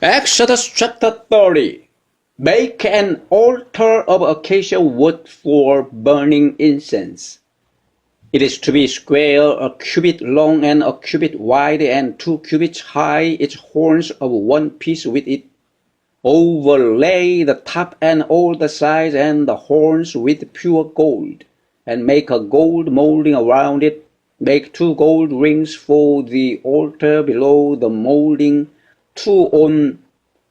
Exodus chapter 30. Make an altar of acacia wood for burning incense. It is to be square, a cubit long and a cubit wide, and 2 cubits high, its horns of one piece with it. Overlay the top and all the sides and the horns with pure gold, and make a gold molding around it. Make 2 gold rings for the altar below the molding, 2 on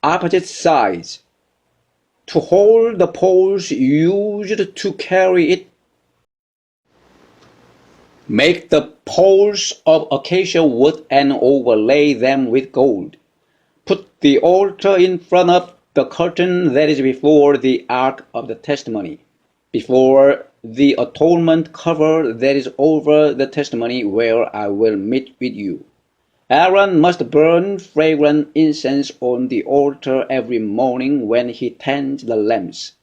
opposite sides, to hold the poles used to carry it. Make the poles of acacia wood and overlay them with gold. Put the altar in front of the curtain that is before the ark of the testimony, before the atonement cover that is over the testimony, where I will meet with you. Aaron must burn fragrant incense on the altar every morning when he tends the lamps.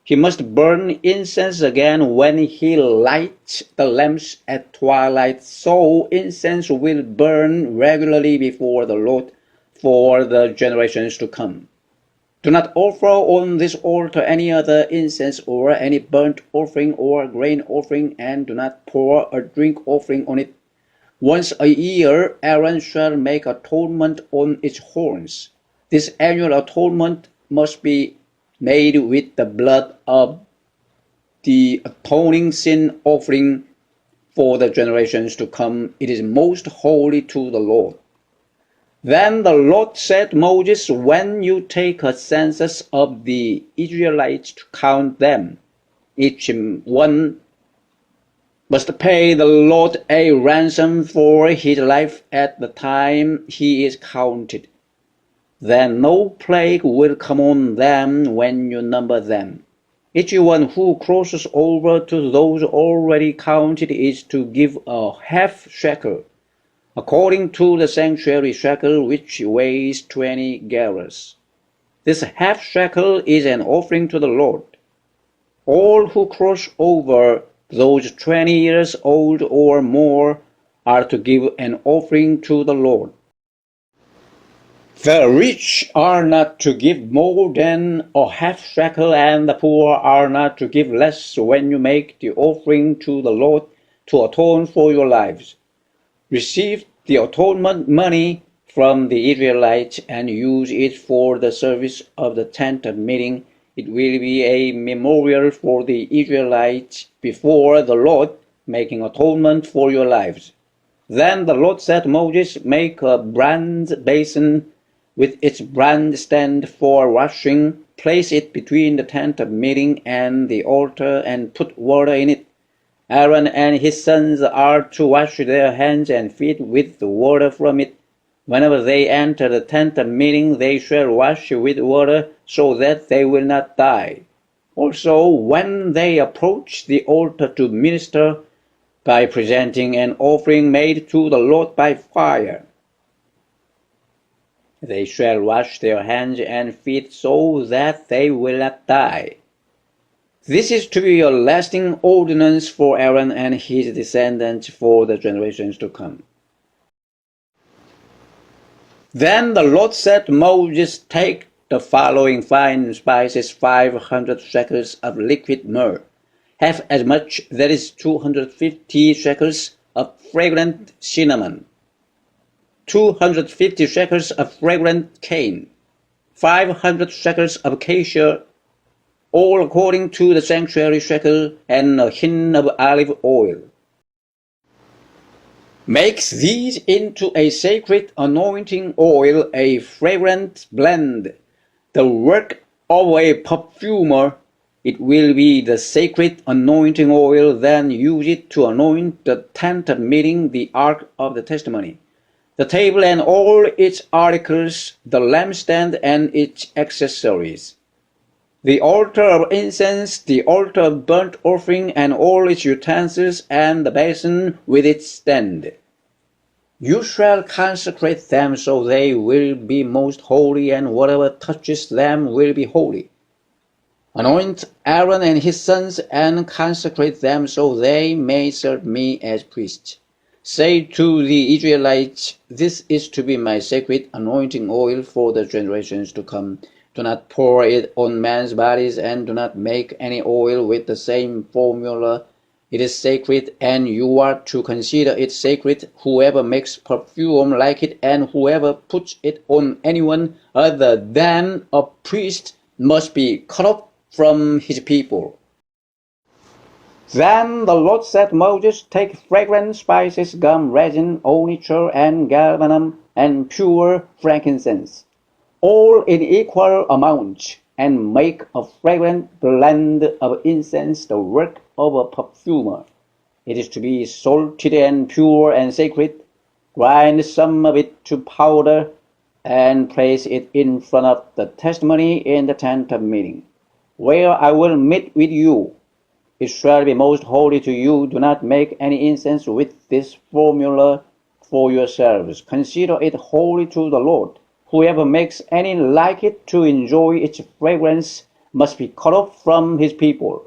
He must burn incense again when he lights the lamps at twilight, so incense will burn regularly before the Lord for the generations to come. Do not offer on this altar any other incense or any burnt offering or grain offering, and do not pour a drink offering on it. Once a year Aaron shall make atonement on its horns. This annual atonement must be made with the blood of the atoning sin offering for the generations to come. It is most holy to the Lord. Then the Lord said to Moses, when you take a census of the Israelites to count them, each one must pay the Lord a ransom for his life at the time he is counted. Then no plague will come on them when you number them. Each one who crosses over to those already counted is to give a half shekel, according to the sanctuary shekel, which weighs 20 gerahs. This half shekel is an offering to the Lord. All who cross over, those 20 years old or more, are to give an offering to the Lord. The rich are not to give more than a half shekel, and the poor are not to give less when you make the offering to the Lord to atone for your lives. Receive the atonement money from the Israelites and use it for the service of the tent of meeting. It will be a memorial for the Israelites before the Lord, making atonement for your lives. Then the Lord said to Moses, make a bronze basin with its bronze stand for washing. Place it between the tent of meeting and the altar, and put water in it. Aaron and his sons are to wash their hands and feet with the water from it. Whenever they enter the tent of meeting, they shall wash with water, so that they will not die. Also, when they approach the altar to minister, by presenting an offering made to the Lord by fire, they shall wash their hands and feet, so that they will not die. This is to be a lasting ordinance for Aaron and his descendants for the generations to come. Then the Lord said to Moses, take the following fine spices, 500 shekels of liquid myrrh, half as much, that is 250 shekels of fragrant cinnamon, 250 shekels of fragrant cane, 500 shekels of acacia, all according to the sanctuary shekel, and a hin of olive oil. Makes these into a sacred anointing oil, a fragrant blend, the work of a perfumer. It will be the sacred anointing oil. Then use it to anoint the tent of meeting, the ark of the testimony, the table and all its articles, the lampstand and its accessories, the altar of incense, the altar of burnt offering and all its utensils, and the basin with its stand. You shall consecrate them so they will be most holy, and whatever touches them will be holy. Anoint Aaron and his sons and consecrate them so they may serve me as priests. Say to the Israelites, this is to be my sacred anointing oil for the generations to come. Do not pour it on men's bodies, and do not make any oil with the same formula. It is sacred, and you are to consider it sacred. Whoever makes perfume like it, and whoever puts it on anyone other than a priest, must be cut off from his people. Then the Lord said to Moses, take fragrant spices, gum, resin, onycha, and galbanum, and pure frankincense, all in equal amounts, and make a fragrant blend of incense, the work of a perfumer. It is to be salted and pure and sacred. Grind some of it to powder, and place it in front of the testimony in the tent of meeting, where I will meet with you. It shall be most holy to you. Do not make any incense with this formula for yourselves. Consider it holy to the Lord. Whoever makes any like it to enjoy its fragrance must be cut off from his people.